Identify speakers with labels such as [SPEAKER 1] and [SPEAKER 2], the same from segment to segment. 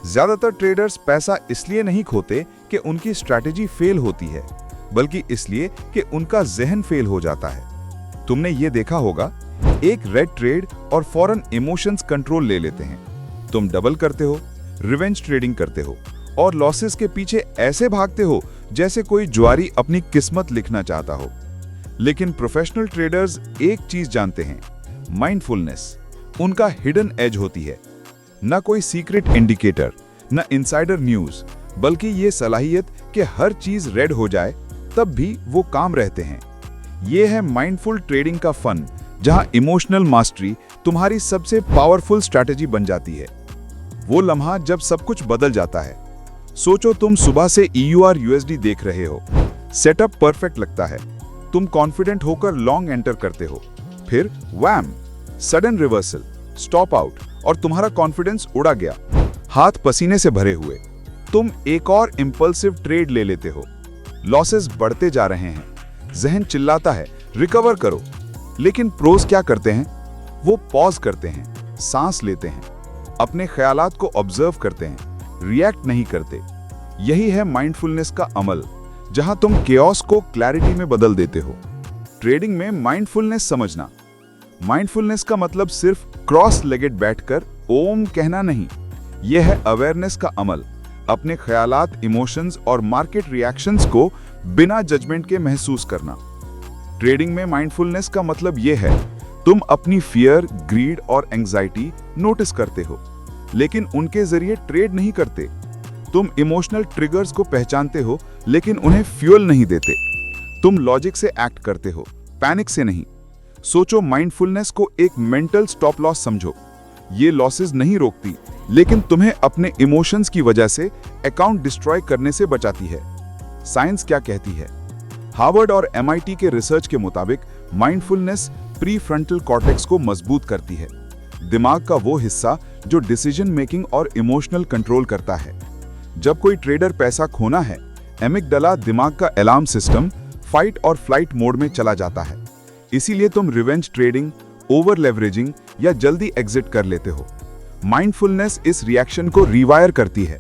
[SPEAKER 1] ज्यादातर ट्रेडर्स पैसा इसलिए नहीं खोते कि उनकी स्ट्रैटेजी फेल होती है, बल्कि इसलिए कि उनका जहन फेल हो जाता है। तुमने ये देखा होगा, एक रेड ट्रेड और फौरन इमोशंस कंट्रोल ले लेते हैं। तुम डबल करते हो, रिवेंज ट्रेडिंग करते हो और लॉसेस के पीछे ऐसे भागते हो जैसे कोई जुआरी अपनी किस्मत लिखना चाहता हो। लेकिन प्रोफेशनल ट्रेडर्स एक चीज जानते हैं, माइंडफुलनेस उनका हिडन एज होती है। न कोई सीक्रेट इंडिकेटर, न इनसाइडर न्यूज, बल्कि ये सलाहियत कि हर चीज रेड हो जाए तब भी वो काम रहते हैं। ये है माइंडफुल ट्रेडिंग का फन, जहां इमोशनल मास्टरी तुम्हारी सबसे पावरफुल स्ट्रैटेजी बन जाती है। वो लम्हा जब सब कुछ बदल जाता है। सोचो तुम सुबह से EUR USD देख रहे हो, सेटअप परफेक्ट लगता है, तुम कॉन्फिडेंट होकर लॉन्ग एंटर करते हो, फिर वैम, सडन रिवर्सल, स्टॉप आउट और तुम्हारा कॉन्फिडेंस उड़ा गया, हाथ पसीने से भरे हुए। तुम एक और इंपल्सिव ट्रेड ले लेते हो, लॉसेस बढ़ते जा रहे हैं, जहन चिल्लाता है रिकवर करो। लेकिन प्रोस क्या करते हैं? वो पॉज करते हैं, सांस लेते हैं, अपने ख्यालात को ऑब्जर्व करते हैं, रिएक्ट नहीं करते। यही है माइंडफुलनेस का अमल, जहां तुम केओस को क्लैरिटी में बदल देते हो। ट्रेडिंग में माइंडफुलनेस समझना। माइंडफुलनेस का मतलब सिर्फ क्रॉस लेगेड बैठकर ओम कहना नहीं, यह है अवेयरनेस का अमल, अपने ख्यालात, इमोशंस और मार्केट रिएक्शंस को बिना जजमेंट के महसूस करना। ट्रेडिंग में माइंडफुलनेस का मतलब यह है, तुम अपनी फियर, ग्रीड और एंजाइटी नोटिस करते हो, लेकिन उनके जरिए ट्रेड नहीं करते। तुम इमोशनल ट्रिगर्स को पहचानते हो, लेकिन उन्हें फ्यूल नहीं देते। तुम लॉजिक से एक्ट करते हो, पैनिक से नहीं। सोचो, माइंडफुलनेस को एक मेंटल स्टॉप लॉस समझो। ये लॉसेस नहीं रोकती, लेकिन तुम्हें अपने इमोशंस की वजह से अकाउंट डिस्ट्रॉय करने से बचाती है। साइंस क्या कहती है? हार्वर्ड और MIT के रिसर्च के मुताबिक माइंडफुलनेस प्रीफ्रंटल कॉर्टेक्स को मजबूत करती है, दिमाग का वो हिस्सा जो डिसीजन मेकिंग और इमोशनल कंट्रोल करता है। जब कोई ट्रेडर पैसा खोना है, एमिगडाला, दिमाग का अलार्म सिस्टम, फाइट और फ्लाइट मोड में चला जाता है। इसीलिए तुम रिवेंज ट्रेडिंग, ओवर लेवरेजिंग या जल्दी एग्जिट कर लेते हो। माइंडफुलनेस इस रिएक्शन को रिवायर करती है।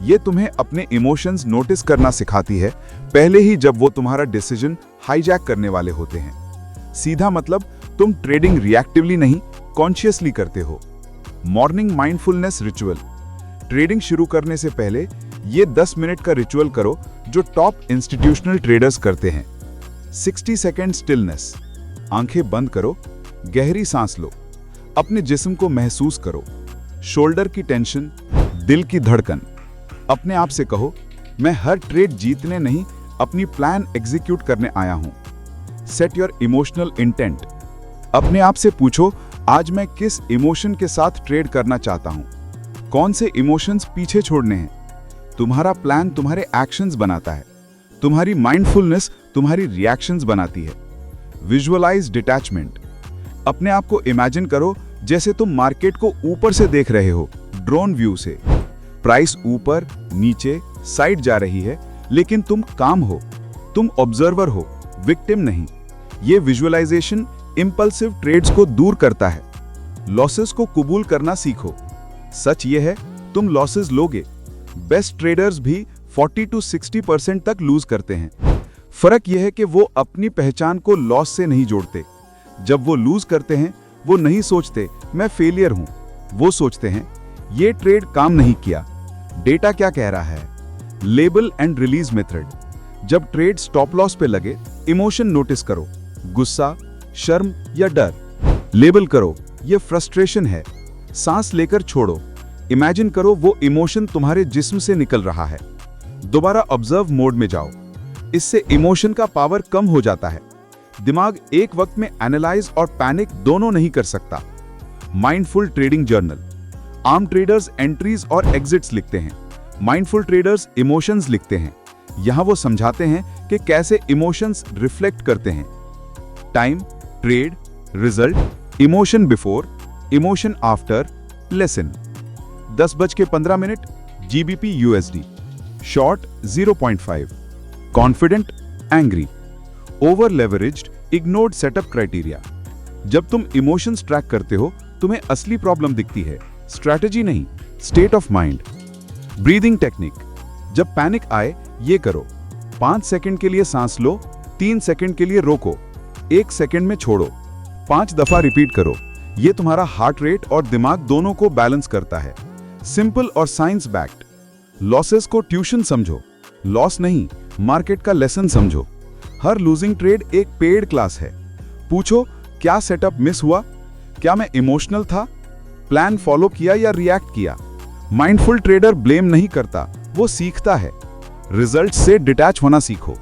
[SPEAKER 1] ये तुम्हें अपने इमोशंस नोटिस करना सिखाती है, पहले ही जब वो तुम्हारा डिसीजन हाईजैक करने वाले होते हैं। सीधा मतलब, तुम ट्रेडिंग रिएक्टिवली नहीं, कॉन्शियसली करते हो। Morning mindfulness ritual. ट्रेडिंग शुरू करने से पहले ये 10 मिनट का रिचुअल करो जो टॉप इंस्टीट्यूशनल ट्रेडर्स करते हैं। 60 सेकेंड स्टिलनेस। आंखें बंद करो, गहरी सांस लो, अपने जिस्म को महसूस करो, शोल्डर की टेंशन, दिल की धड़कन। अपने आप से कहो, मैं हर ट्रेड जीतने नहीं, अपनी प्लान एग्जीक्यूट करने आया हूं। Set your emotional intent. अपने आप से पूछो, आज मैं किस इमोशन के साथ ट्रेड करना चाहता हूं, कौन से इमोशंस पीछे छोड़ने हैं। तुम्हारा प्लान तुम्हारे एक्शंस बनाता है, तुम्हारी माइंडफुलनेस तुम्हारी रिएक्शंस बनाती है। Visualise detachment. अपने आप को इमेजिन करो जैसे तुम मार्केट को ऊपर से देख रहे हो, ड्रोन व्यू से। प्राइस ऊपर, नीचे, साइड जा रही है, लेकिन तुम काम हो, तुम ऑब्जर्वर हो, विक्टिम नहीं। ये विजुअलाइजेशन इंपल्सिव ट्रेड्स को दूर करता है। लॉसेस को कबूल करना सीखो। सच ये है, तुम लॉसेस लोगे। बेस्ट ट्रेडर्स भी 40 to 60% तक लूज करते हैं। फर्क यह है कि वो अपनी पहचान को लॉस से नहीं जोड़ते। जब वो लूज करते हैं, वो नहीं सोचते मैं फेलियर हूं, वो सोचते हैं ये ट्रेड काम नहीं किया। डेटा क्या कह रहा है? Label and release method. जब ट्रेड स्टॉप लॉस पे लगे, इमोशन नोटिस करो, गुस्सा, शर्म या डर। लेबल करो, ये फ्रस्ट्रेशन है। सांस लेकर छोड़ो, इमेजिन करो वो इमोशन तुम्हारे जिस्म से निकल रहा है। दोबारा ऑब्जर्व मोड में जाओ। इससे इमोशन का पावर कम हो जाता है। दिमाग एक वक्त में एनालाइज और पैनिक दोनों नहीं कर सकता। Mindful trading journal. आम ट्रेडर्स एंट्रीज और एग्जिट्स लिखते हैं, माइंडफुल ट्रेडर्स इमोशंस लिखते हैं। यहां वो समझाते हैं कि कैसे इमोशंस रिफ्लेक्ट करते हैं। Time, trade, result, emotion before, emotion after, lesson. 10:15 GBP USD। Short 0.5। Confident, angry. Over leveraged, ignored setup criteria. जब तुम इमोशंस ट्रैक करते हो, तुम्हें असली प्रॉब्लम दिखती है, स्ट्रैटेजी नहीं, state of mind.
[SPEAKER 2] Breathing technique, जब पैनिक आए ये करो, 5 सेकंड के लिए सांस लो, 3 सेकंड के लिए रोको, 1 सेकंड में छोड़ो, 5 दफा रिपीट करो। ये तुम्हारा हार्ट रेट और दिमाग दोनों को बैलेंस करता है। सिंपल और साइंस बैक्ड। लॉसेस को ट्यूशन समझो, लॉस नहीं, मार्केट का लेसन समझो। हर लूजिंग ट्रेड एक पेड क्लास है। पूछो, क्या सेटअप मिस हुआ? क्या मैं इमोशनल था? प्लान फॉलो किया या रिएक्ट किया? माइंडफुल ट्रेडर ब्लेम नहीं करता, वो सीखता है। रिजल्ट से डिटैच होना सीखो।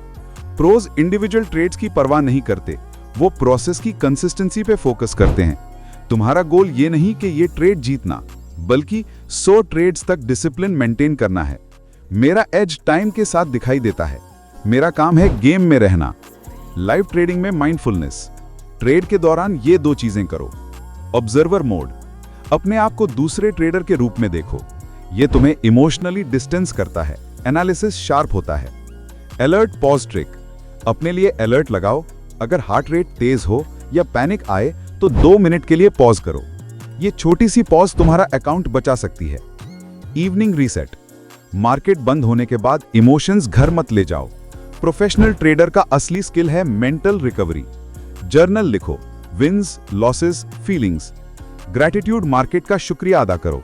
[SPEAKER 2] प्रोज इंडिविजुअल ट्रेड्स की परवाह नहीं करते, वो प्रोसेस की कंसिस्टेंसी पे फोकस करते हैं। तुम्हारा गोल ये नहीं कि ये ट्रेड जीतना, बल्कि 100 ट्रेड्स तक डिसिप्लिन मेंटेन करना है। मेरा एज टाइम के साथ दिखाई देता है। मेरा काम है गेम में रहना। लाइव ट्रेडिंग में माइंडफुलनेस। ट्रेड के दौरान ये 2 चीजें करो। ऑब्जर्वर मोड, अपने आप को दूसरे ट्रेडर के रूप में देखो। ये तुम्हें इमोशनली डिस्टेंस करता है, एनालिसिस शार्प होता है। अलर्ट पॉज ट्रिक, अपने लिए अलर्ट लगाओ। अगर हार्ट रेट तेज हो या पैनिक आए तो 2 मिनट के लिए पॉज करो। ये छोटी सी पॉज तुम्हारा अकाउंट बचा सकती है। इवनिंग रीसेट, मार्केट बंद होने के बाद इमोशंस घर मत ले जाओ। प्रोफेशनल ट्रेडर का असली स्किल है मेंटल रिकवरी। जर्नल लिखो, wins, losses, feelings. Gratitude, market का शुक्रिया अदा करो।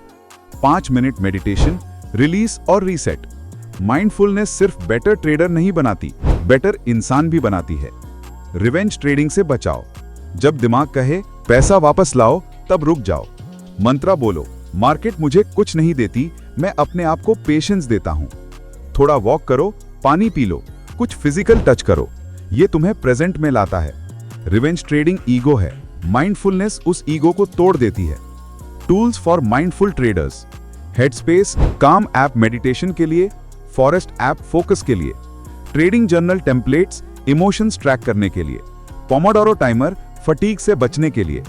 [SPEAKER 2] 5 मिनट मेडिटेशन, रिलीज और रीसेट। माइंडफुलनेस सिर्फ बेटर ट्रेडर नहीं बनाती, बेटर इंसान भी बनाती है। रिवेंज ट्रेडिंग से बचाओ। जब दिमाग कहे पैसा वापस लाओ, तब रुक जाओ। मंत्रा बोलो, मार्केट मुझे कुछ नहीं देती, मैं अपने आप को पेशेंस देता हूं। थोड़ा वॉक करो, पानी पी लो, कुछ फिजिकल टच करो। ये तुम्हें प्रेजेंट में लाता है। रिवेंज ट्रेडिंग ईगो है, माइंडफुलनेस उस ईगो को तोड़ देती है। Tools for mindful traders, headspace काम ऐप मेडिटेशन के लिए, फॉरेस्ट ऐप फोकस के लिए, trading journal templates emotions track करने के लिए, पोमोडोरो टाइमर फटीग से बचने के लिए।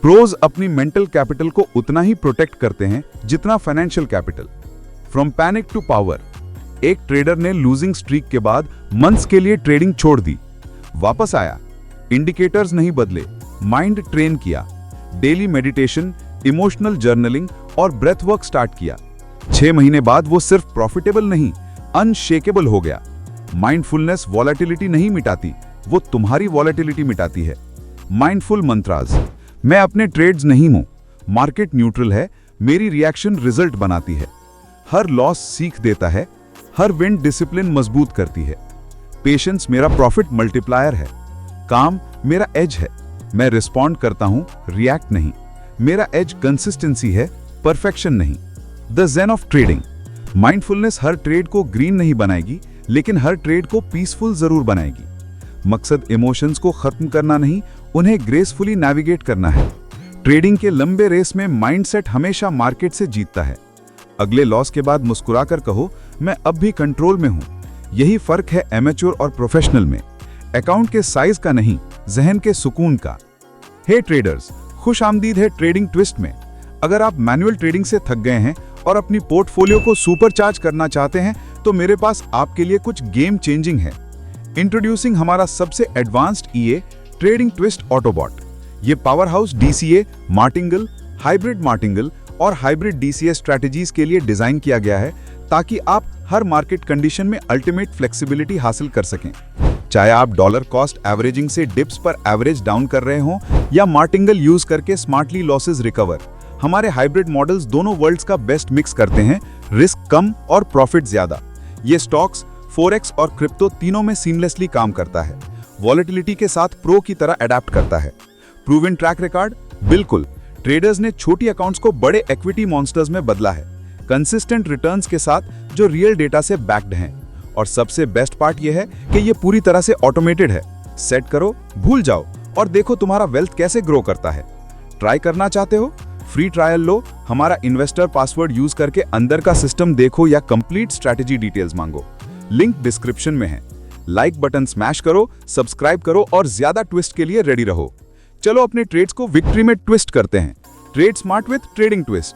[SPEAKER 2] प्रोज अपनी मेंटल कैपिटल को उतना ही प्रोटेक्ट करते हैं जितना financial capital. From panic to power, एक ट्रेडर ने लूजिंग स्ट्रीक के बाद मंथ्स के लिए ट्रेडिंग छोड़ दी, वापस आया, इंडिकेटर्स नहीं बदले, माइंड ट्रेन किया, डेली मेडिटेशन, इमोशनल जर्नलिंग और ब्रेथ वर्क स्टार्ट किया। 6 महीने बाद वो सिर्फ प्रॉफिटेबल नहीं, अनशेकेबल हो गया। माइंडफुलनेस वॉलेटिलिटी नहीं मिटाती, वो तुम्हारी वॉलेटिलिटी मिटाती है। माइंडफुल मंत्रास, मैं अपने ट्रेड्स नहीं हूं, मार्केट न्यूट्रल है, मेरी रिएक्शन रिजल्ट बनाती है। हर लॉस सीख देता है, हर विन डिसिप्लिन मजबूत करती है। पेशेंस मेरा प्रॉफिट मल्टीप्लायर है। काम मेरा एज है, मैं रिस्पॉन्ड करता हूं, रिएक्ट नहीं। मेरा एज कंसिस्टेंसी है, परफेक्शन नहीं। The Zen of trading, mindfulness हर ट्रेड को ग्रीन नहीं बनाएगी, लेकिन हर ट्रेड को पीसफुल जरूर बनाएगी। मकसद इमोशंस को खत्म करना नहीं, उन्हें ग्रेसफुली नेविगेट करना है। ट्रेडिंग के लंबे रेस में माइंडसेट हमेशा मार्केट से जीतता है। अगले लॉस के बाद मुस्कुराकर कहो, मैं अब भी कंट्रोल में हूं। यही फर्क है एमेच्योर और प्रोफेशनल में। अकाउंट के साइज का नहीं, जहन के सुकून का। हे ट्रेडर्स, खुश आमदीद है ट्रेडिंग ट्विस्ट में। अगर आप मैनुअल ट्रेडिंग से थक गए हैं और अपनी पोर्टफोलियो को सुपरचार्ज करना चाहते हैं, तो मेरे पास आपके लिए कुछ गेम चेंजिंग है। इंट्रोड्यूसिंग हमारा सबसे एडवांस्ड ईए ट्रेडिंग ट्विस्ट ऑटोबॉट। ये power house DCA, martingale, hybrid martingale और हाइब्रिड डीसीए स्ट्रैटेजीज के लिए डिजाइन किया गया है, ताकि आप हर मार्केट कंडीशन में अल्टीमेट फ्लेक्सिबिलिटी हासिल कर सकें। चाहे आप डॉलर कॉस्ट एवरेजिंग से डिप्स पर एवरेज डाउन कर रहे हों या मार्टिंगल यूज करके स्मार्टली लॉसेस रिकवर, हमारे हाइब्रिड मॉडल्स दोनों वर्ल्ड्स का बेस्ट मिक्स करते हैं, रिस्क कम और प्रॉफिट ज्यादा। ये स्टॉक्स, फोरेक्स और क्रिप्टो तीनों में सीमलेसली काम करता है। वॉलेटिलिटी के साथ प्रो की तरह अडेप्ट करता है। प्रूवन ट्रैक रिकॉर्ड, बिल्कुल, ट्रेडर्स ने छोटी अकाउंट्स को बड़े इक्विटी मॉन्स्टर्स में बदला है, कंसिस्टेंट रिटर्न्स के साथ जो रियल डेटा से बैक्ड हैं। और सबसे बेस्ट पार्ट यह है कि ये पूरी तरह से ऑटोमेटेड है। सेट करो, भूल जाओ और देखो तुम्हारा वेल्थ कैसे ग्रो करता है। ट्राई करना चाहते हो? फ्री ट्रायल लो, हमारा इन्वेस्टर पासवर्ड यूज करके अंदर का सिस्टम देखो या कंप्लीट स्ट्रैटेजी डिटेल्स मांगो। लिंक डिस्क्रिप्शन में है। लाइक बटन स्मैश करो, सब्सक्राइब करो और ज्यादा ट्विस्ट के लिए रेडी रहो। चलो अपने ट्रेड्स को विक्ट्री में ट्विस्ट करते हैं। Trade smart with trading twist.